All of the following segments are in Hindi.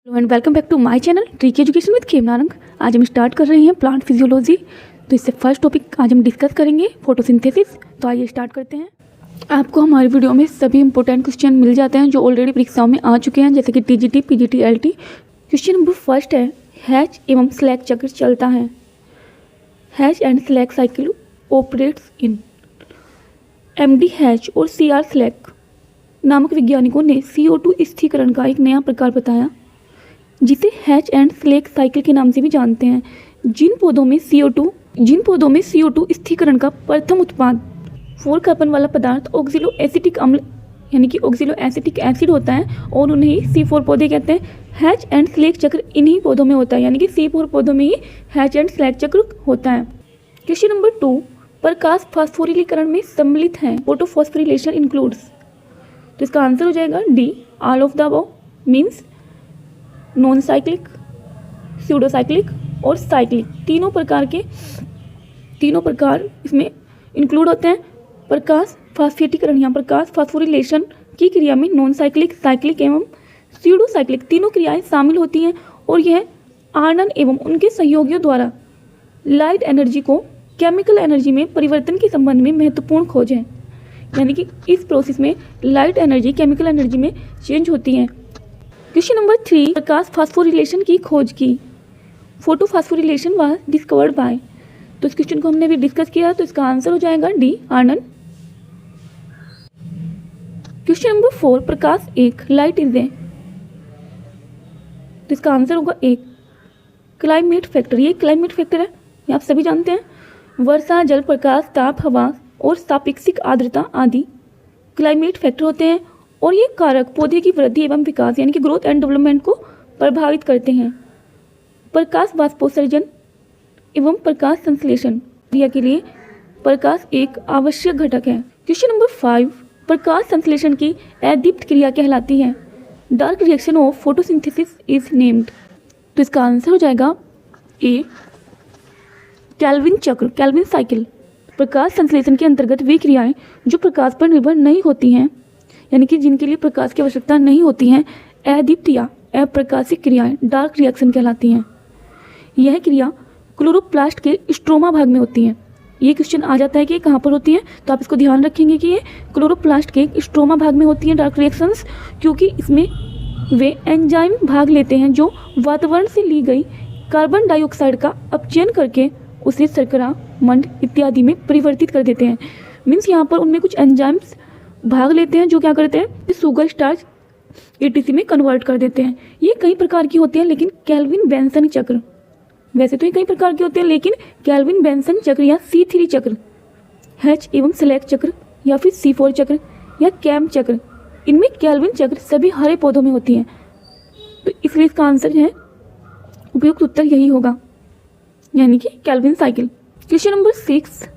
Hello and welcome back to my channel tricky education with Khem Narang. आज हम स्टार्ट कर रहे हैं प्लांट फिजियोलॉजी। तो इससे फर्स्ट टॉपिक आज हम डिस्कस करेंगे फोटोसिंथेसिस। तो आइए स्टार्ट करते हैं। आपको हमारी वीडियो में सभी इंपॉर्टेंट क्वेश्चन मिल जाते हैं जो ऑलरेडी परीक्षाओं में आ चुके हैं, जैसे कि TGT, PGT, LT. Question number first है, हैच एवं स्लैक चक्र चलता है। Hatch and slack cycle operates in. MD hatch और सीआर स्लैक नामक वैज्ञानिकों ने CO2 स्थिरीकरण का एक नया प्रकार बताया, जिसे हैच एंड स्लैक साइकिल के नाम से भी जानते हैं। जिन पौधों में CO2 स्थिरीकरण का प्रथम उत्पाद 4 कार्बन वाला पदार्थ ऑक्सिलो एसिटिक अम्ल यानी कि ऑक्सिलो एसिटिक एसिड होता है और उन्हें C4 पौधे कहते हैं। हैच एंड स्लैक चक्र इन्हीं पौधों में होता है, यानी कि C4 पौधों में ही हैच एंड स्लैक चक्र होता है। क्वेश्चन नंबर 2, प्रकाश फास्फोरिलीकरण में सम्मिलित है। Photophosphorylation includes. तो इसका आंसर हो जाएगा D, all of the above means non cyclic, pseudocyclic और साइक्लिक। तीनों प्रकार इसमें इंक्लूड होते हैं। प्रकाश फास्फेटीकरण या प्रकाश फास्फोरिलेशन की क्रिया में नॉन साइक्लिक, साइक्लिक एवं स्यूडोसाइक्लिक तीनों क्रियाएं शामिल होती हैं और यह आर्नन एवं उनके सहयोगियों द्वारा लाइट एनर्जी को केमिकल एनर्जी में परिवर्तन के संबंध में महत्वपूर्ण खोज है। यानी कि इस प्रोसेस में लाइट एनर्जी केमिकल एनर्जी में चेंज होती है। क्वेश्चन नंबर 3, प्रकाश फास्फोरिलेशन की खोज की। Photo phosphorylation was discovered by. तो इस क्वेश्चन को हमने भी डिस्कस किया, तो इसका आंसर हो जाएगा डी, आर्नन। क्वेश्चन नंबर 4, प्रकाश एक, लाइट इज ए। तो इसका आंसर होगा एक, क्लाइमेट फैक्टर। ये क्लाइमेट फैक्टर है, ये आप सभी जानते हैं। वर्षा, जल, प्रकाश, ताप, हवा और सापेक्षिक आर्द्रता आदि क्लाइमेट फैक्टर होते हैं और ये कारक पौधे की वृद्धि एवं विकास यानी कि ग्रोथ एंड डेवलपमेंट को प्रभावित करते हैं। प्रकाश वाष्पोत्सर्जन एवं प्रकाश संश्लेषण क्रिया के लिए प्रकाश एक आवश्यक घटक है। क्वेश्चन नंबर 5, प्रकाश संश्लेषण की अदीप्त क्रिया कहलाती है। Dark reaction of photosynthesis is named. तो इसका आंसर हो जाएगा ए, कैल्विन चक्र, कैल्विन साइकिल। प्रकाश संश्लेषण के अंतर्गत वे क्रियाएं जो प्रकाश पर निर्भर नहीं होती हैं, यानी कि जिनके लिए प्रकाश की आवश्यकता नहीं होती हैं, अदीप्त या अप्रकाशिक क्रियाएं डार्क रिएक्शन कहलाती हैं। यह क्रिया क्लोरोप्लास्ट के स्ट्रोमा भाग में होती हैं। ये क्वेश्चन आ जाता है कि कहाँ पर होती हैं, तो आप इसको ध्यान रखेंगे कि ये क्लोरोप्लास्ट के स्ट्रोमा भाग में होती हैं डार्क रिएक्शंस, क्योंकि इसमें वे एंजाइम भाग लेते हैं जो वातावरण से ली गई कार्बन डाइऑक्साइड का अपचयन करके उसे शर्करा, मंड इत्यादि में परिवर्तित कर देते हैं। मीन्स यहाँ पर उनमें कुछ एंजाइम्स भाग लेते हैं जो क्या करते हैं, शुगर, स्टार्च ETC में कन्वर्ट कर देते हैं। ये कई प्रकार की होती हैं, लेकिन कैल्विन बेंसन चक्र, वैसे तो ये कई प्रकार के होते हैं, लेकिन कैल्विन बेंसन चक्र या C3 चक्र, हैच एवं स्लैक चक्र या फिर C4 चक्र या कैम चक्र, इनमें कैल्विन चक्र सभी हरे पौधों में होती हैं। तो इसलिए इसका आंसर है, उपयुक्त उत्तर यही होगा, यानी कि कैल्विन साइकिल। क्वेश्चन नंबर 6,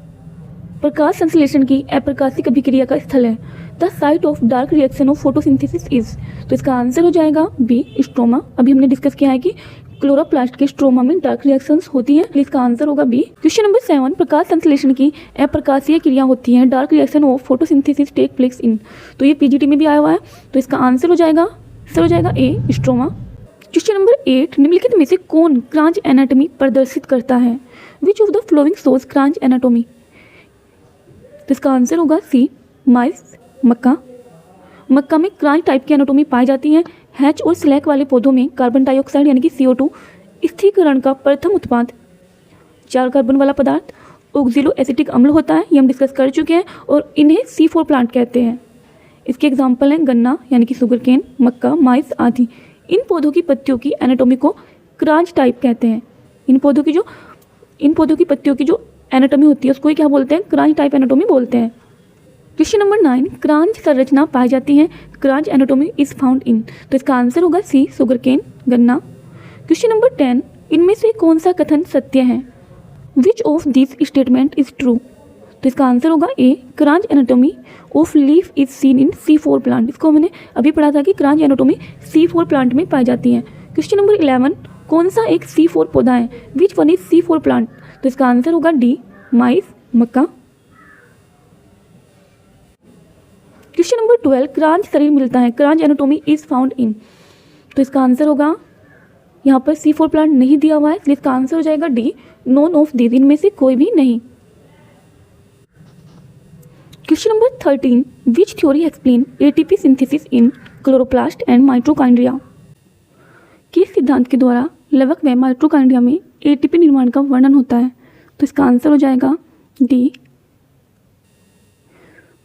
प्रकाश संश्लेषण की अप्रकाशिक अभिक्रिया का स्थल है। The site of dark reaction of photosynthesis is. तो इसका आंसर हो जाएगा बी, स्ट्रोमा। अभी हमने डिस्कस किया है कि क्लोरोप्लास्ट के स्ट्रोमा में डार्क रिएक्शंस होती हैं, इसका आंसर होगा बी। क्वेश्चन नंबर 7, प्रकाश संश्लेषण की अप्रकाशीय क्रिया होती है। Dark reaction of photosynthesis take place in. तो ये PGT में भी आया हुआ है, तो इसका आंसर हो जाएगा ए, स्ट्रोमा। क्वेश्चन नंबर 8, निम्नलिखित में से कौन क्रांच एनाटॉमी प्रदर्शित करता है। Which of the flowing shows crunch anatomy. तो इसका आंसर होगा सी, माइस, मक्का। मक्का में क्रांच टाइप की एनाटॉमी पाई जाती है। हैच और स्लैक वाले पौधों में कार्बन डाइऑक्साइड यानी कि CO2 स्थिरीकरण का प्रथम उत्पाद 4 कार्बन वाला पदार्थ ऑक्सिलो एसिटिक अम्ल होता है, ये हम डिस्कस कर चुके हैं, और इन्हें C4 प्लांट कहते हैं। इसके एग्जाम्पल हैं गन्ना यानी कि शुगर केन, मक्का, माइस आदि। इन पौधों की पत्तियों की एनाटॉमी को क्रांच टाइप कहते हैं। इन पौधों की पत्तियों की जो एनाटॉमी होती है उसको क्या बोलते हैं, क्रांच टाइप एनाटॉमी बोलते हैं। क्वेश्चन नंबर 9, क्रांच संरचना पाई जाती है। क्रांच एनाटॉमी इज फाउंड इन। तो इसका आंसर होगा सी, शुगर केन, गन्ना। क्वेश्चन नंबर 10, इनमें से कौन सा कथन सत्य है। Which of this statement is true. तो इसका आंसर होगा A, Kranz anatomy of leaf is seen in C4 plant. इसको मैंने अभी पढ़ा था कि क्रांच एनाटॉमी C4 प्लांट में पाई जाती है। क्वेश्चन नंबर 11, कौन सा एक C4 पौधा है। Which one is C4 plant. तो इसका आंसर होगा डी, माइस, मक्का। क्वेश्चन नंबर 12, क्रांच शरीर मिलता है। क्रांच एनाटॉमी इज फाउंड इन। तो इसका आंसर होगा यहाँ पर C4 प्लांट नहीं दिया हुआ है, इसलिए इसका आंसर हो जाएगा डी, नॉन ऑफ दीज, इनमें से कोई भी नहीं। Question number 13, which theory explain ATP synthesis in chloroplast and mitochondria? किस सिद्धांत के द्वारा लवक व माइटोकॉन्ड्रिया में एटीपी निर्माण का वर्णन होता है? तो इसका आंसर हो जाएगा डी,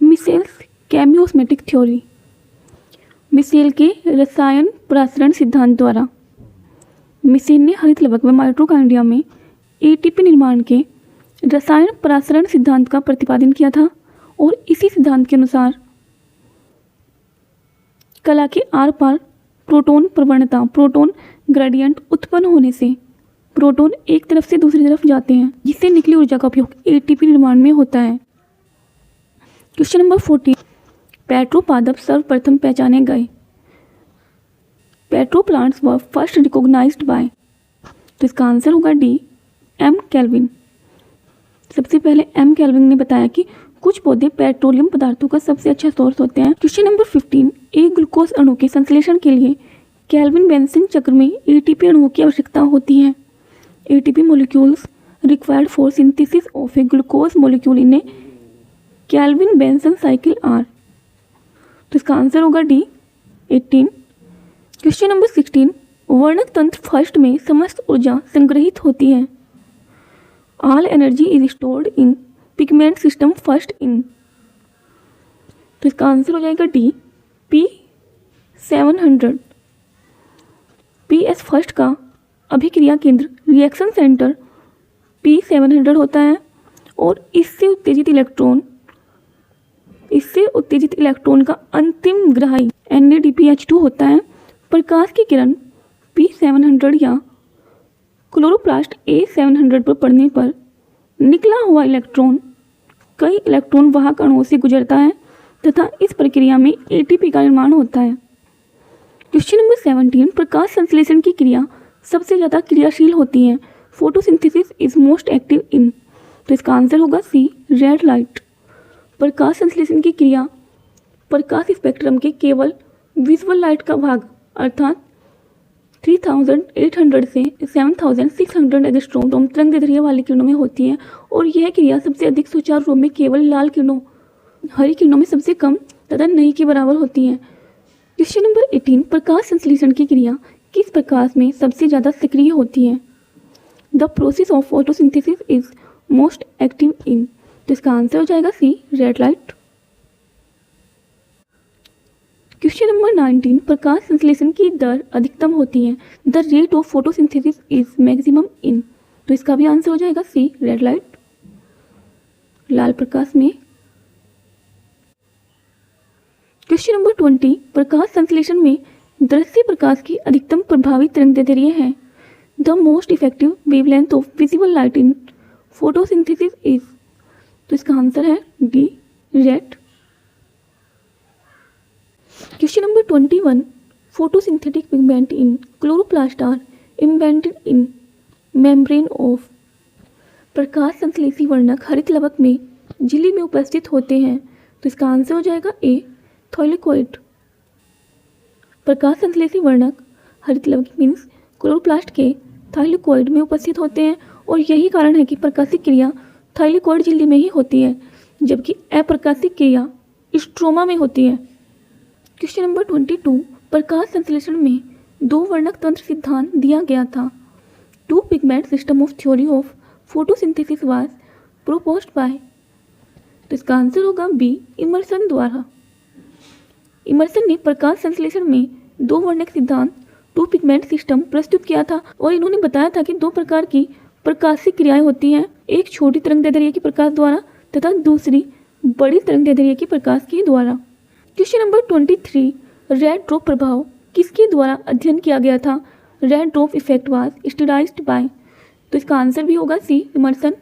मिशेल्स केमियोस्मेटिक थ्योरी। मिशेल के रसायन प्रसारण सिद्धांत द्वारा मिशेल ने हरित लवक व माइटोकॉन्ड्रिया में एटीपी निर्माण के रसायन प्रसारण सिद्धांत का प्रतिपादन किया था और इसी सिद्धांत के अनुसार कला के आर पार प्रोटॉन प्रवणता, प्रोटॉन ग्रेडियंट उत्पन्न होने से प्रोटॉन एक तरफ से दूसरी तरफ जाते हैं, जिससे निकली ऊर्जा का उपयोग एटीपी निर्माण में होता है। क्वेश्चन नंबर 14, पेट्रो पादप सर्वप्रथम पहचाने गए? Petro plants were first recognised by, तो इसका आंसर होगा डी, एम केल्विन। सबसे पहले एम केल्विन ने बताया कि कुछ पौधे पेट्रोलियम पदार्थों का सबसे अच्छा सोर्स होते हैं। क्वेश्चन नंबर 15, एक ग्लूकोज अणु के संश्लेषण के लिए केल्विन बेंसन चक्र में एटीपी अणुओं की आवश्यकता होती है। ATP molecules required for synthesis of a glucose molecule in a Calvin Benson cycle are, तो इसका आंसर होगा डी, 18। क्वेश्चन नंबर 16, वर्णक तंत्र फर्स्ट में समस्त ऊर्जा संग्रहित होती है। All energy is stored in pigment system first in, तो इसका आंसर हो जाएगा डी, P700। PS फर्स्ट का अभिक्रिया केंद्र रिएक्शन सेंटर P700 होता है और इससे उत्तेजित इलेक्ट्रॉन का अंतिम ग्राही NADPH2 होता है। प्रकाश की किरण P700 या क्लोरोप्लास्ट A700 पर पड़ने पर निकला हुआ इलेक्ट्रॉन कई इलेक्ट्रॉन वाहक अणुओं से गुजरता है तथा इस प्रक्रिया में एटीपी का निर्माण होता है। क्वेश्चन नंबर 17, प्रकाश संश्लेषण की क्रिया सबसे ज़्यादा क्रियाशील होती है। Photosynthesis is most active in, तो इसका आंसर होगा सी, रेड लाइट। प्रकाश संश्लेषण की क्रिया प्रकाश स्पेक्ट्रम के केवल विजुअल लाइट का भाग अर्थात 3800 से 7600 एंगस्ट्रॉम तरंगदैर्घ्य वाली किरणों में होती है और यह क्रिया सबसे अधिक सुचारू रूप में केवल लाल किरणों, हरी किरणों में सबसे कम तथा नहीं के बराबर होती है। क्वेश्चन नंबर 18, प्रकाश संश्लेषण की क्रिया किस प्रकाश में सबसे ज़्यादा सक्रिय होती है? The process of photosynthesis is most active in, तो इसका आंसर हो जाएगा सी, रेड लाइट। क्वेश्चन नंबर 19, प्रकाश संश्लेषण की दर अधिकतम होती है। The rate of photosynthesis is maximum in, तो इसका भी आंसर हो जाएगा सी, रेड लाइट, लाल प्रकाश में। क्वेश्चन नंबर 20, प्रकाश संश्लेषण में दृश्य प्रकाश की अधिकतम प्रभावी तरंगदैर्घ्य है। The most effective wavelength of visible light in photosynthesis is, तो इसका आंसर है D, red. Question number 21, photosynthetic pigment in chloroplast are embedded in membrane of, प्रकाश संश्लेषी वर्णक हरित लवक में झिल्ली में उपस्थित होते हैं, तो इसका आंसर हो जाएगा ए, थाइलेकोइड। प्रकाश संश्लेषी वर्णक हरित लवक मीन्स क्लोरोप्लास्ट के थाइलेकोइड में उपस्थित होते हैं और यही कारण है कि प्रकाशिक क्रिया थाइलेकोइड झिल्ली में ही होती है जबकि अप्रकाशिक क्रिया स्ट्रोमा में होती है। क्वेश्चन नंबर 22, प्रकाश संश्लेषण में दो वर्णक तंत्र सिद्धांत दिया गया था। Two pigment system of theory of photosynthesis was proposed by, तो इसका आंसर होगा बी, इमर्सन द्वारा। इमर्सन ने प्रकाश संश्लेषण में दो वर्णक सिद्धांत टू पिगमेंट सिस्टम प्रस्तुत किया था और इन्होंने बताया था कि दो प्रकार की प्रकाशिक क्रियाएं होती हैं, एक छोटी तरंगदैर्घ्य के प्रकाश द्वारा तथा दूसरी बड़ी तरंगदैर्घ्य के प्रकाश के द्वारा। क्वेश्चन नंबर 23, रेड ड्रॉप प्रभाव किसके द्वारा अध्ययन किया गया था? Red drop effect was studied by, तो इसका आंसर भी होगा सी, इमर्सन।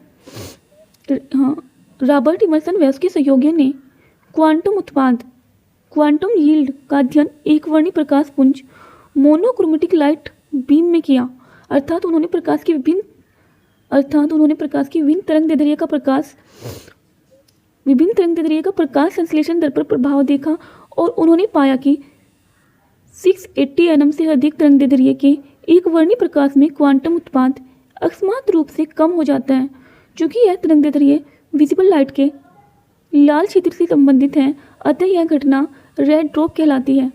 हाँ, रॉबर्ट इमर्सन व उसके सहयोगियों ने क्वांटम उत्पाद, क्वांटम यील्ड का अध्ययन एक वर्णी प्रकाश पुंज मोनोक्रोमेटिक लाइट बीम में किया, अर्थात उन्होंने प्रकाश की विभिन्न तरंगदैर्घ्य का प्रकाश संश्लेषण दर पर प्रभाव देखा और उन्होंने पाया कि 680 nm से अधिक तरंगदैर्घ्य के एक वर्णी प्रकाश में क्वांटम उत्पाद अकस्मात रूप से कम हो जाता है। चूँकि यह तरंगदैर्ध्य विजिबल लाइट के लाल क्षेत्र से संबंधित है, अतः यह घटना रेड ड्रॉप कहलाती है।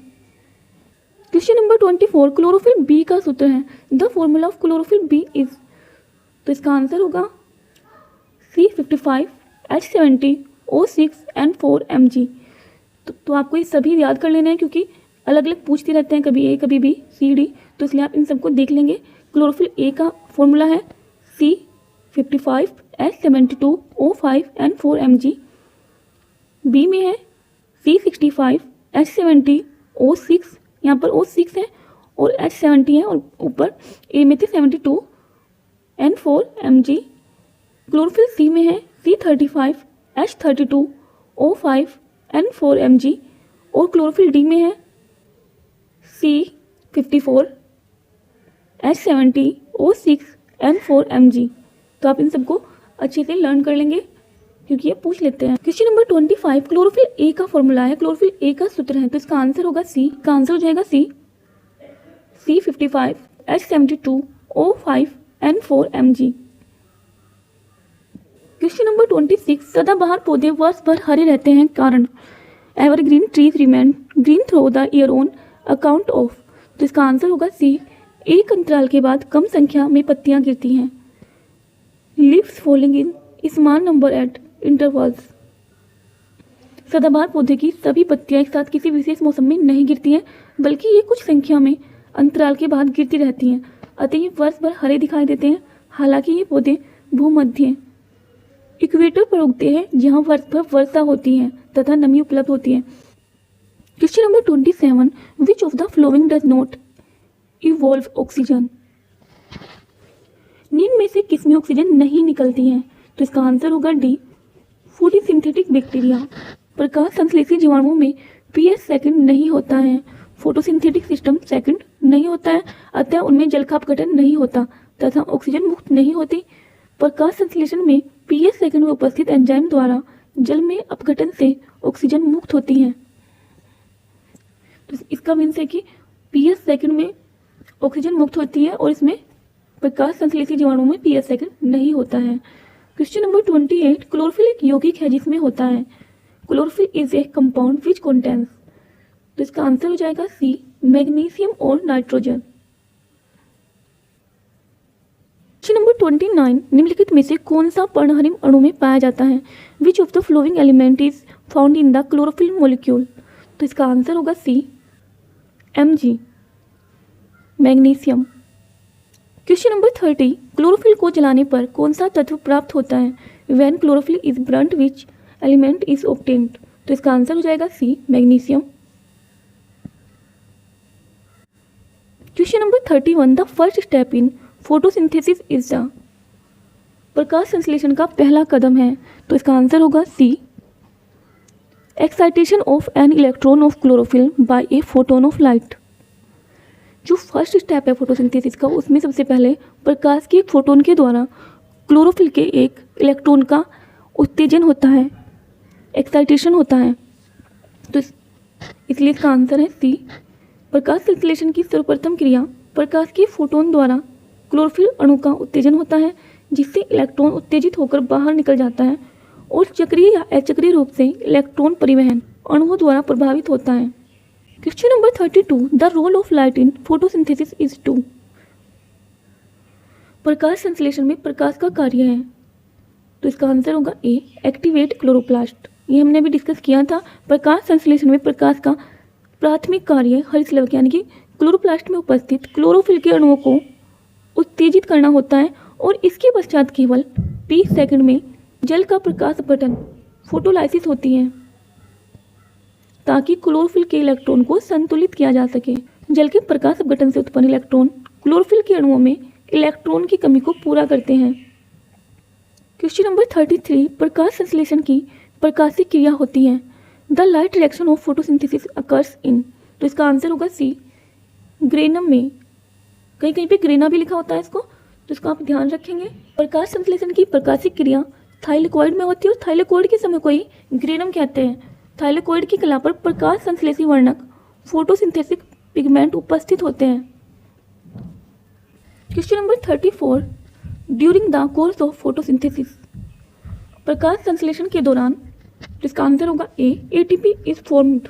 क्वेश्चन नंबर 24, क्लोरोफिल बी का सूत्र है। The formula of chlorophyll B is, तो इसका आंसर होगा C55H70O6N4Mg। तो आपको ये सभी याद कर लेना है, क्योंकि अलग अलग पूछते रहते हैं, कभी ए कभी बी सी डी, तो इसलिए आप इन सबको देख लेंगे। क्लोरोफिल ए का फॉर्मूला है C55H72O5N4Mg। बी में है C65H70O6, यहाँ पर O6 है और H70 है, और ऊपर ए में थे 72N4Mg। क्लोरोफिल सी में है C35H32O5N4Mg, और क्लोरोफिल डी में है C54H70O6N4Mg। तो आप इन सबको अच्छे से लर्न कर लेंगे, क्योंकि ये पूछ लेते हैं। क्वेश्चन नंबर 25, क्लोरोफिल ए का फॉर्मूला है, क्लोरोफिल ए का सूत्र है, तो इसका आंसर होगा सी, का आंसर हो जाएगा C55H72O5N4Mg। क्वेश्चन नंबर 26, सदाबहार पौधे वर्ष भर हरे रहते हैं, कारण evergreen trees remain green through the year on account of, तो इसका आंसर होगा सी, एक अंतराल के बाद कम संख्या में पत्तियां गिरती हैं। Leaves falling in small number eight intervals, सदाबहार पौधे की सभी पत्तियां एक साथ किसी विशेष मौसम में नहीं गिरती हैं, बल्कि ये कुछ संख्या में अंतराल के बाद गिरती रहती हैं, अतः ये वर्ष भर हरे दिखाई देते हैं। हालांकि ये पौधे भूमध्य इक्वेटर पर उगते हैं, जहाँ वर्ष भर वर्षा होती है तथा नमी उपलब्ध होती है। Question number 27, which of the flowing does not evolve oxygen, निम्न में से किसमें ऑक्सीजन नहीं निकलती है, तो इसका आंसर होगा डी, फोटोसिंथेटिक बैक्टीरिया। प्रकाश संश्लेषी जीवाणुओं में पीएच सेकंड नहीं होता है, फोटोसिंथेटिक सिस्टम सेकंड नहीं होता है, अतः उनमें जल का अपघटन नहीं होता तथा ऑक्सीजन मुक्त नहीं होती। प्रकाश संश्लेषण में पीएच सेकंड में उपस्थित एंजाइम द्वारा जल में अपघटन से ऑक्सीजन मुक्त होती है। तो इसका मीन्स है कि पीएच सेकंड में ऑक्सीजन मुक्त होती है, और इसमें प्रकाश संश्लेषी जीवाणुओं में पीएच सेकंड नहीं होता है। क्वेश्चन नंबर 28, क्लोरोफिल एक यौगिक है जिसमें होता है, chlorophyll is a compound which contains, तो इसका आंसर हो जाएगा सी, मैग्नीशियम और नाइट्रोजन। क्वेश्चन नंबर 29, निम्नलिखित में से कौन सा पर्णहरिम अणु में पाया जाता है, which of the following element is found in the chlorophyll molecule, तो इसका आंसर होगा C, Mg, magnesium. Question number 30, chlorophyll को जलाने पर कौन सा तत्व प्राप्त होता है, when chlorophyll is burnt which element is obtained, तो इसका आंसर हो जाएगा C, magnesium. Question number 31, the first step in photosynthesis is the, प्रकाश संश्लेषण का पहला कदम है, तो इसका आंसर होगा सी, excitation of an electron of chlorophyll by a photon of light. जो फर्स्ट स्टेप है फोटोसिंथेसिस का, उसमें सबसे पहले प्रकाश के एक फोटोन के द्वारा क्लोरोफिल के एक इलेक्ट्रॉन का उत्तेजन होता है, एक्साइटेशन होता है, तो इसलिए इसका आंसर है सी। प्रकाश संश्लेषण की सर्वप्रथम क्रिया प्रकाश के फोटोन द्वारा क्लोरोफिल अणु का उत्तेजन होता है, जिससे इलेक्ट्रॉन उत्तेजित होकर बाहर निकल जाता है और चक्रीय या अचक्रीय रूप से इलेक्ट्रॉन परिवहन अणुओं द्वारा प्रभावित होता है। Question number 32, the role of light in photosynthesis is to, प्रकाश संश्लेषण में प्रकाश का कार्य है, तो इसका आंसर होगा ए, एक्टिवेट क्लोरोप्लास्ट। ये हमने भी डिस्कस किया था। प्रकाश संश्लेषण में प्रकाश का प्राथमिक कार्य हरितलवक यानी कि क्लोरोप्लास्ट में उपस्थित क्लोरोफिल के अणुओं को उत्तेजित करना होता है, और इसके पश्चात केवल 20 सेकंड में जल का प्रकाश अपघटन फोटोलाइसिस होती है, ताकि क्लोरोफिल के इलेक्ट्रॉन को संतुलित किया जा सके। जल के प्रकाश अपघटन से उत्पन्न इलेक्ट्रॉन क्लोरोफिल के अणुओं में इलेक्ट्रॉन की कमी को पूरा करते हैं। क्वेश्चन नंबर 33, प्रकाश संश्लेषण की प्रकाशिक क्रिया होती है, the light reaction of photosynthesis occurs in, तो इसका आंसर होगा सी, ग्रेनम में। कहीं कहीं पे ग्रेना भी लिखा होता है इसको, तो इसको आप ध्यान रखेंगे। प्रकाश संश्लेषण की प्रकाशिक क्रिया थाइलेकोइड में होती है, और थाइलेकोइड के समय को ही ग्रेनम कहते हैं। थाइलेकोइड की कला पर प्रकाश संश्लेषी वर्णक फोटोसिंथेटिक पिगमेंट उपस्थित होते हैं। Question number 34, during the course of photosynthesis, प्रकाश संश्लेषण के दौरान, जिसका आंसर होगा A, ATP is formed,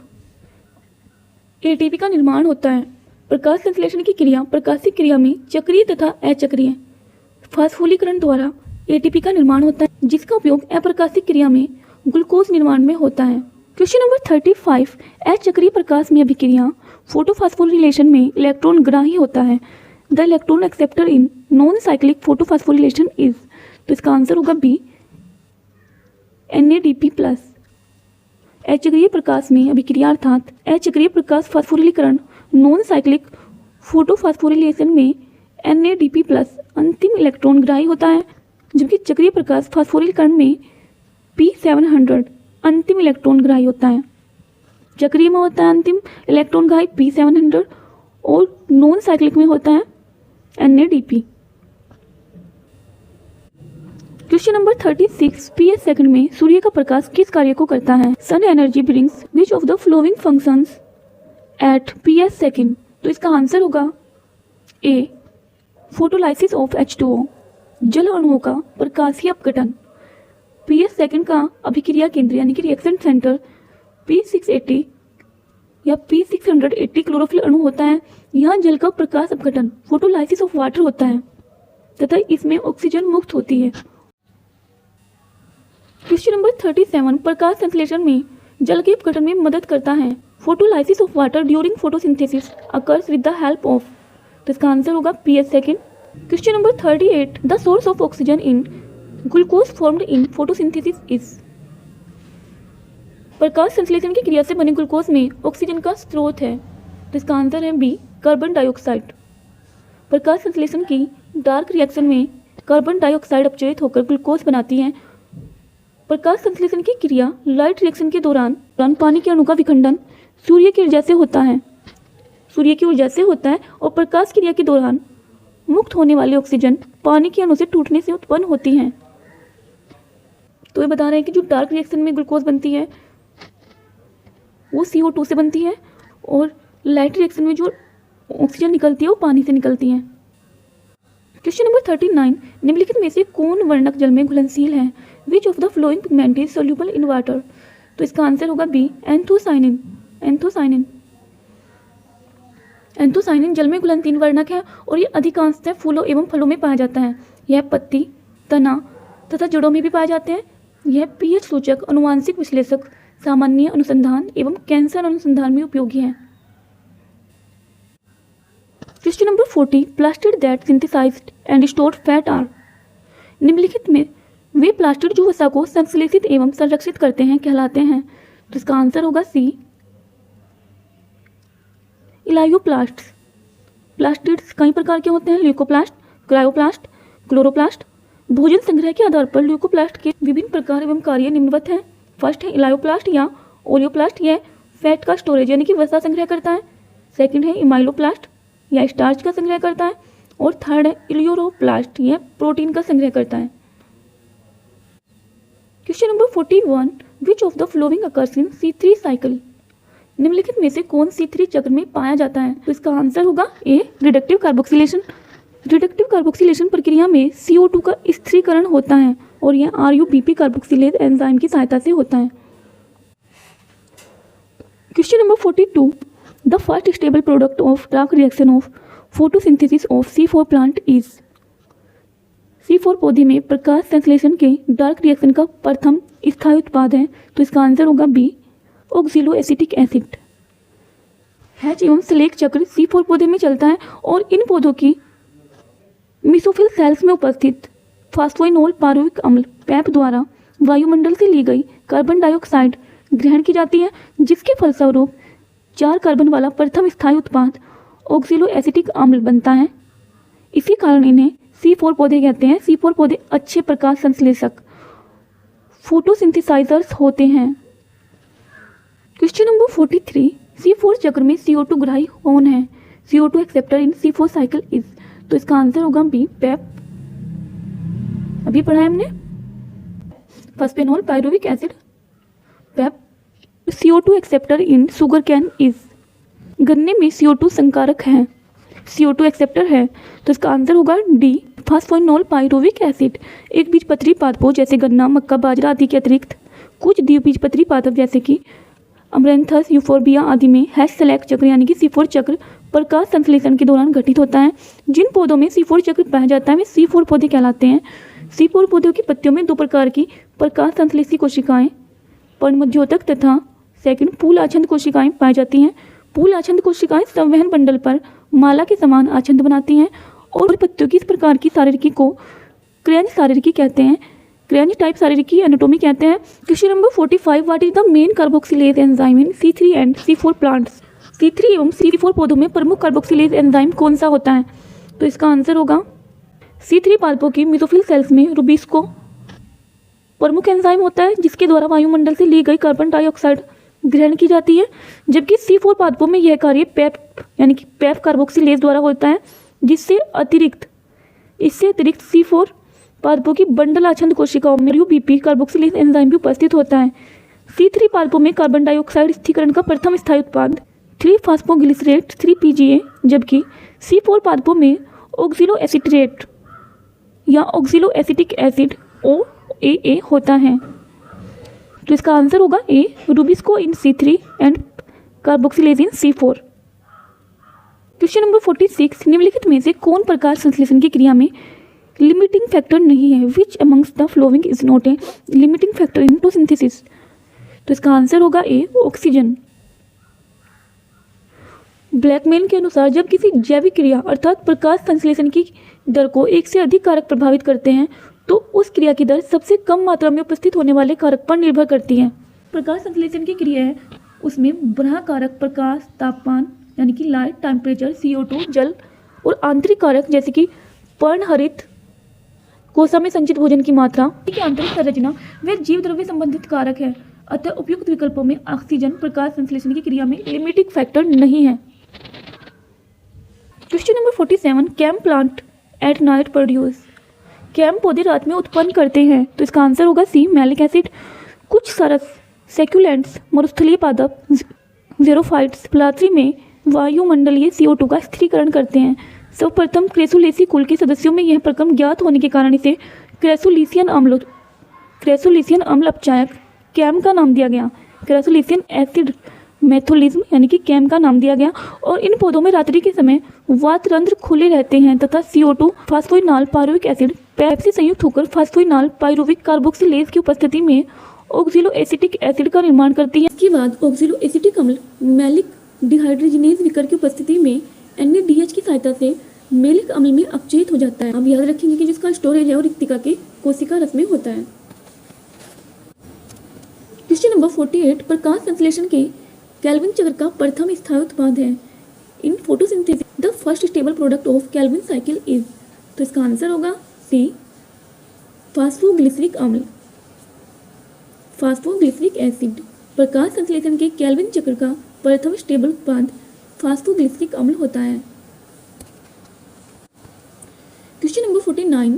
ATP का निर्माण होता है। प्रकाश संश्लेषण की क्रिया प्रकाशिक क्रिया में चक्रीय तथा अचक्रीय फास्फोलीकरण द्वारा एटीपी का निर्माण होता है, जिसका उपयोग अप्रकाशिक क्रिया में ग्लूकोज निर्माण में होता है। क्वेश्चन नंबर 35, अचक्रीय प्रकाश में अभिक्रिया फोटोफॉस्फोरिलेशन में इलेक्ट्रॉन ग्राही होता है। The electron acceptor in non cyclic photophosphorylation is, तो इसका आंसर होगा बी, NADP+। अचक्रीय प्रकाश में अभिक्रिया अर्थात अचक्रीय प्रकाश फास्फोरिलीकरण नॉन साइक्लिक फोटोफॉस्फोरिलेशन में NADP+ अंतिम इलेक्ट्रॉन ग्राही होता है, जबकि चक्रीय प्रकाश फास्फोरिलीकरण में P700 अंतिम इलेक्ट्रॉन ग्राही होता है। चक्रीय में होता है अंतिम इलेक्ट्रॉन ग्राही P700 और नॉन साइक्लिक में होता है NADP। Question number 36, PS second में सूर्य का प्रकाश किस कार्य को करता है? Sun energy brings which of the following functions at PS second, तो इसका आंसर होगा ए, फोटोलाइसिस ऑफ H2O, जल अणुओं का प्रकाशीय अपघटन। PS सेकंड का अभिक्रिया केंद्र यानी कि रिएक्शन सेंटर P680 या P680 क्लोरोफिल अणु होता है। यहाँ जल का प्रकाश अपघटन फोटोलाइसिस ऑफ वाटर होता है तथा इसमें ऑक्सीजन मुक्त होती है। क्वेश्चन नंबर 37, प्रकाश संश्लेषण में जल के अपघटन में मदद करता है। Photolysis of water during photosynthesis occurs with the help of, तो इसका आंसर होगा PS second. Question number 38, the source of oxygen in glucose formed in photosynthesis is, प्रकाश संश्लेषण की क्रिया से बने ग्लूकोज में ऑक्सीजन का स्रोत है, तो इसका आंसर है बी, कार्बन डाइऑक्साइड। प्रकाश संश्लेषण की डार्क रिएक्शन में कार्बन डाइऑक्साइड अपचयित होकर ग्लूकोज बनाती है। प्रकाश संश्लेषण की क्रिया लाइट रिएक्शन के दौरान पानी के अणु का विखंडन सूर्य की ऊर्जा से होता है, और प्रकाश क्रिया के दौरान मुक्त होने वाली ऑक्सीजन पानी के अणु से टूटने से उत्पन्न होती हैं। तो ये बता रहे हैं कि जो डार्क रिएक्शन में ग्लूकोज बनती है वो CO2 से बनती है, और लाइट रिएक्शन में जो ऑक्सीजन निकलती है वो पानी से निकलती है। क्वेश्चन नंबर 39, निम्नलिखित में से कौन वर्णक जल में घुलनशील है? Which of the flowing pigment is soluble in water, तो इसका आंसर होगा बी, एंथोसाइनिन। एंथोसाइनिन जल में घुलनशील वर्णक है और ये अधिकांशतः फूलों एवं फलों में पाया जाता है। यह पत्ती, तना तथा जड़ों में भी पाए जाते हैं। यह pH सूचक, अनुवांशिक विश्लेषक, सामान्य अनुसंधान एवं कैंसर अनुसंधान में उपयोगी है। Question number 40, plastid that synthesised and stored fat are, निम्नलिखित में वे प्लास्टिड जो वसा को संश्लेषित एवं संरक्षित करते हैं कहलाते हैं, तो इसका आंसर होगा सी, इलायोप्लास्ट। प्लास्टिड्स कई प्रकार के होते हैं, ल्यूकोप्लास्ट, क्रायोप्लास्ट, क्लोरोप्लास्ट। भोजन संग्रह के आधार पर ल्यूकोप्लास्ट के विभिन्न प्रकार एवं कार्य निम्नवत हैं। फर्स्ट है इलायोप्लास्ट या ओरियोप्लास्ट, यह फैट का स्टोरेज यानी कि वसा संग्रह करता है। सेकंड है इमाइलोप्लास्ट, यह स्टार्च का संग्रह करता है। और थर्ड है इलियोरोप्लास्ट, यह प्रोटीन का संग्रह करता है। Question number 41, which of the flowing occurs in C3 cycle, निम्नलिखित में से कौन C3 चक्र में पाया जाता है? तो इसका आंसर होगा ए, रिडक्टिव कार्बोक्सिलेशन। रिडक्टिव कार्बोक्सिलेशन प्रक्रिया में CO2 का स्थिरीकरण होता है और यह RUBP कार्बोक्सिलेज एंजाइम की सहायता से होता है। Question number 42, the first stable product of dark reaction of photosynthesis of C4 plant is, C4 पौधे में प्रकाश संश्लेषण के डार्क रिएक्शन का प्रथम स्थायी उत्पाद है, तो इसका आंसर होगा बी, ऑक्सिलोएसिटिक एसिड। हैच एवं स्लेक चक्र C4 पौधे में चलता है और इन पौधों की मिसोफिल सेल्स में उपस्थित फास्फोइनोल पारुविक अम्ल पैप द्वारा वायुमंडल से ली गई कार्बन डाइऑक्साइड ग्रहण की जाती है, जिसके फलस्वरूप 4 कार्बन वाला प्रथम स्थायी उत्पाद ऑक्सिलोएसिटिक अम्ल बनता है। इसी कारण इन्हें C4 पौधे कहते हैं। C4 पौधे अच्छे प्रकाश संश्लेषक फोटोसिंथेसाइजर्स होते हैं। क्वेश्चन नंबर 43, C4 चक्र में CO2 ग्राही कौन है? CO2 acceptor in C4 cycle is, तो इसका आंसर होगा बी, पैप। अभी पढ़ा है हमने, phosphoenol pyruvic acid, PEP. CO2 acceptor in sugar cane is, गन्ने में CO2 संकारक है। CO2 एक्सेप्टर है। तो इसका आंसर होगा डी, फास्फोइनोल पाइरुविक एसिड। एक बीजपत्री पादपों जैसे गन्ना, मक्का, बाजरा आदि के अतिरिक्त कुछ द्विबीजपत्री पादप जैसे कि अमरैंथस, यूफोर्बिया आदि में हैश-स्लैग चक्र यानी कि C4 चक्र प्रकाश संश्लेषण के दौरान घटित होता है। जिन पौधों में C4 चक्र पाया जाता है वे C4 पौधे कहलाते हैं। C4 पौधों की पत्तियों में 2 प्रकार की प्रकाश संश्लेषी कोशिकाएं, पर्णमध्योतक तथा सेकंड पूल आछंद कोशिकाएं पाई जाती हैं। पूल आछंद कोशिकाएं संवहन बंडल पर माला के समान आछंद बनाती हैं और पत्तियों की इस प्रकार की शारीरिकी को क्रेंज शारीरिकी कहते हैं। क्रेंज टाइप शारीरिकी एनाटॉमी कहते हैं। Question number 45, what is the main carboxylase enzyme in C3 and C4 plants? C3 एवं C4 पौधों में प्रमुख कार्बोक्सिलेज एंजाइम कौन सा होता है? तो इसका आंसर होगा C3 पादपों की मेसोफिल सेल्स में रुबिस्को प्रमुख एंजाइम होता है जिसके द्वारा वायुमंडल से ली गई कार्बन डाइऑक्साइड ग्रहण की जाती है, जबकि C4 पादपों में यह कार्य पेप यानी कि पेप कार्बोक्सिलेज द्वारा होता है। इससे अतिरिक्त C4 पादपों की बंडल आछंद कोशिकाओं में UBP कार्बोक्सिलेज एंजाइम भी उपस्थित होता है। C3 पादपों में कार्बन डाइऑक्साइड स्थिरीकरण का प्रथम स्थायी उत्पाद 3-फास्फोग्लिसरेट 3-PGA, जबकि C4 पादपों में ऑक्सिलो एसिटेट या ऑक्सिलो एसिटिक एसिड OAA होता है। तो इसका आंसर होगा A, rubisco in C3 and carboxylase in C4। Question number 46, निम्नलिखित में से कौन प्रकाश संश्लेषण की क्रिया में लिमिटिंग फैक्टर नहीं है? विच amongst the following is not a limiting factor in photosynthesis? तो इसका आंसर होगा ए, ऑक्सीजन। ब्लैकमैन के अनुसार जब किसी जैविक क्रिया अर्थात प्रकाश संश्लेषण की दर को एक से अधिक कारक प्रभावित करते हैं तो उस क्रिया की दर सबसे कम मात्रा में उपस्थित होने वाले कारक पर निर्भर करती है। प्रकाश संश्लेषण की क्रिया है उसमें बाह्य कारक प्रकाश, तापमान यानी कि लाइट टेम्परेचर, CO2, जल और आंतरिक कारक जैसे कि पर्णहरित कोशिका में संचित भोजन की मात्रा की आंतरिक संरचना वे जीव द्रव्य संबंधित कारक है। अतः उपयुक्त विकल्पों में ऑक्सीजन प्रकाश संश्लेषण की क्रिया में लिमिटिंग फैक्टर नहीं है। Question number 47, CAM plant at night produce? CAM पौधे रात में उत्पन्न करते हैं। तो इसका आंसर होगा सी, मैलिक एसिड। कुछ सरस सेक्युलेंट्स मरुस्थलीय पादप ज़ेरोफाइट्स पृथ्वी में वायुमंडलीय CO2 का स्थिरीकरण करते हैं। सर्वप्रथम क्रेसुलेसी कुल के सदस्यों में यह प्रक्रम ज्ञात होने के कारण इसे क्रेसुलिसियन अम्ल अपचायक कैम का नाम दिया गया। क्रेसुलिसियन एसिड मेथोलिज्म यानी कि कैम का नाम दिया गया। और इन पौधों में रात्रि के समय वातरंध्र खुले रहते हैं तथा CO2 फास्फोइनॉल पायरुविक एसिड पेप से संयुक्त होकर फास्फोइनॉल पायरुविक कार्बोक्सिलेज की उपस्थिति में ऑक्सिलो एसिटिक एसिड का निर्माण करती है। इसके बाद ऑक्सिलो एसिटिक अम्ल मैलिक डिहाइड्रोजिनेज विकर की उपस्थिति में NADH की सहायता से मैलिक अम्ल में अपचयित हो जाता है। अब याद रखेंगे कि जिसका स्टोरेज है वो रिक्तिका के कोशिका रस में होता है। क्वेश्चन नंबर 48, प्रकाश संश्लेषण के केल्विन चक्र का प्रथम स्थायी उत्पाद है। In photosynthesis the first stable product of Calvin cycle is? तो इसका आंसर होगा सी, फास्फोग्लिसरिक अम्ल, फास्फोग्लिसरिक एसिड। प्रकाश संश्लेषण के केल्विन चक्र का प्रथम स्टेबल उत्पाद फास्फोग्लिसरिक अम्ल होता है। Question number 49,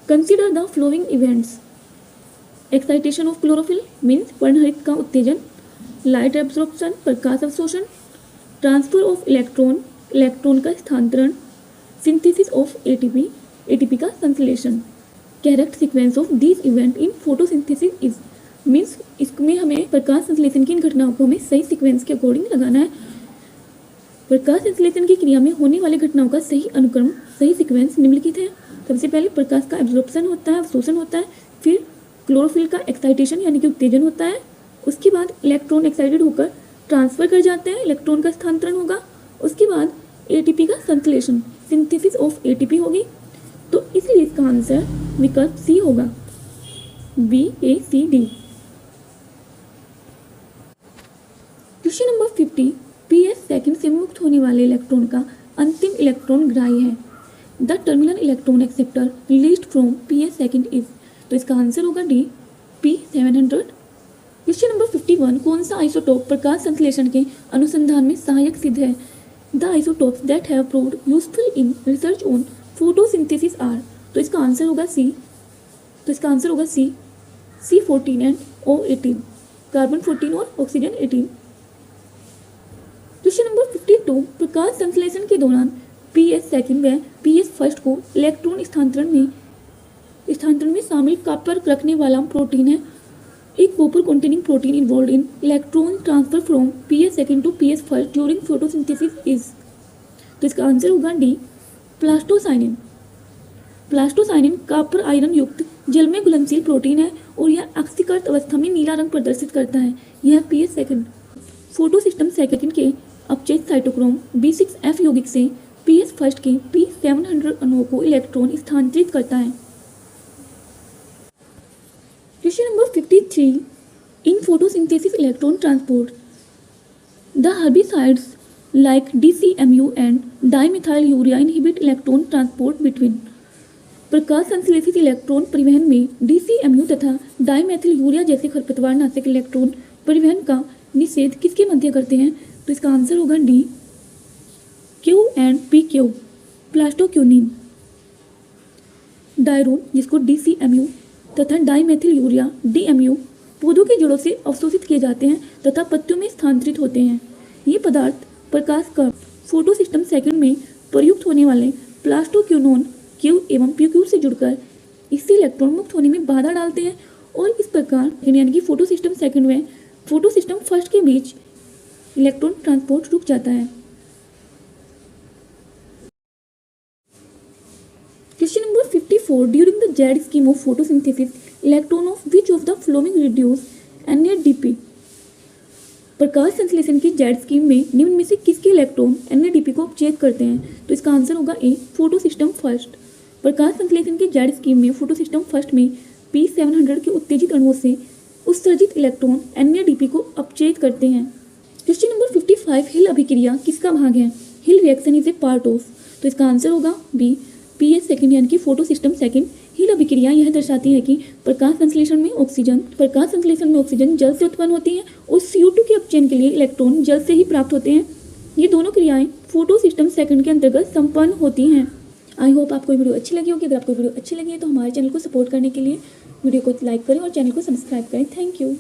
consider the flowing events. Excitation of chlorophyll means पर्णहरित का उत्तेजन, लाइट एब्जॉर्प्शन प्रकाश अवशोषण, ट्रांसफर ऑफ इलेक्ट्रॉन का स्थानांतरण, सिंथेसिस ऑफ ATP का संश्लेषण। Correct sequence of this event in photosynthesis is? Means इसमें हमें प्रकाश संश्लेषण की इन घटनाओं को हमें सही सीक्वेंस के अकॉर्डिंग लगाना है। प्रकाश संश्लेषण की क्रिया में होने वाली घटनाओं का सही अनुक्रम, सही सीक्वेंस निम्नलिखित है। सबसे पहले प्रकाश का एब्जॉर्प्शन होता है, अवशोषण होता है, फिर क्लोरोफिल का एक्साइटेशन यानी कि उत्तेजन होता है, उसके बाद इलेक्ट्रॉन एक्साइटेड होकर ट्रांसफर कर जाते हैं, इलेक्ट्रॉन का स्थानांतरण होगा, उसके बाद ATP का संश्लेषण, सिंथेसिस ऑफ ATP होगी। तो इसलिए इसका आंसर विकल्प सी होगा, BACD। Question number 50, PS second से मुक्त होने वाले इलेक्ट्रॉन का अंतिम इलेक्ट्रॉन ग्राही है। The terminal electron acceptor released from PS second is? तो इसका आंसर होगा डी, P700। क्वेश्चन नंबर 51, कौन सा आइसोटोप प्रकाश संश्लेषण के अनुसंधान में सहायक सिद्ध है? The isotopes that have proved useful in research on photosynthesis are? तो इसका आंसर होगा सी, C14 एंड O18, कार्बन 14 और ऑक्सीजन 18। क्वेश्चन नंबर 52, प्रकाश संश्लेषण के दौरान PS सेकंड व PS फर्स्ट को इलेक्ट्रॉन स्थानांतरण में शामिल कॉपर रखने वाला प्रोटीन है। एक copper containing protein involved in electron transfer from PS second to PS first during photosynthesis is। तो इसका आंसर होगा D, plastocyanin. Plastocyanin copper iron युक्त जल में घुलनशील प्रोटीन है और यह ऑक्सीकृत अवस्था में नीला रंग प्रदर्शित करता है। यह PS सेकंड फोटोसिस्टम सेकंड के अपचयित साइटोक्रोम B6F यौगिक से PS फर्स्ट के P700 अणुओं को इलेक्ट्रॉन स्थानांतरित करता है। Question number 53, in photosynthesis electron transport the herbicides like DCMU and dimethyl urea inhibit electron transport between. प्रकाश संश्लेषित इलेक्ट्रॉन परिवहन में DCMU तथा डाइमेथिल यूरिया जैसे खरपतवार नाशक इलेक्ट्रॉन परिवहन का निषेध किसके मध्य करते हैं? तो इसका आंसर होगा डी, Q एंड PQ, प्लास्टोक्यूनिन। डायरोन जिसको DCMU तथा डाइमेथिल यूरिया DMU पौधों की जड़ों से अवशोषित किए जाते हैं तथा पत्तियों में स्थानांतरित होते हैं। ये पदार्थ प्रकाश का फोटोसिस्टम सेकंड में प्रयुक्त होने वाले प्लास्टोक्यूनोन Q एवं PQ से जुड़कर इससे इलेक्ट्रॉन मुक्त होने में बाधा डालते हैं और इस प्रकार यानी कि फोटोसिस्टम सेकंड में फोटोसिस्टम फर्स्ट के बीच इलेक्ट्रॉन ट्रांसपोर्ट रुक जाता है। Question number 54, during the Z scheme of photosynthesis electron of which of the flowing reduce NADP। प्रकाश संश्लेषण की जेड स्कीम में निम्न में से किसके इलेक्ट्रॉन NADP को अपचयित करते हैं? तो इसका आंसर होगा ए, फोटोसिस्टम फर्स्ट। प्रकाश संश्लेषण की जेड स्कीम में फोटोसिस्टम फर्स्ट में P700 के उत्तेजित अणुओं से उत्सर्जित इलेक्ट्रॉन NADP को अपचयित करते हैं। क्वेश्चन नंबर 55, हिल अभिक्रिया किसका भाग है? Hill reaction is a part of. तो इसका आंसर होगा बी, PS सेकंड यानी कि फोटोसिस्टम सेकंड। हिल अभिक्रिया यह दर्शाती है कि प्रकाश संश्लेषण में ऑक्सीजन जल से उत्पन्न होती है और CO2 के अपचयन के लिए इलेक्ट्रॉन जल से ही प्राप्त होते हैं। ये दोनों क्रियाएं फोटोसिस्टम सेकंड के अंतर्गत संपन्न होती हैं। आई होप आपको वीडियो अच्छी लगी होगी। अगर आपको वीडियो अच्छी लगी है तो हमारे चैनल को सपोर्ट करने के लिए वीडियो को लाइक करें और चैनल को सब्सक्राइब करें। Thank you.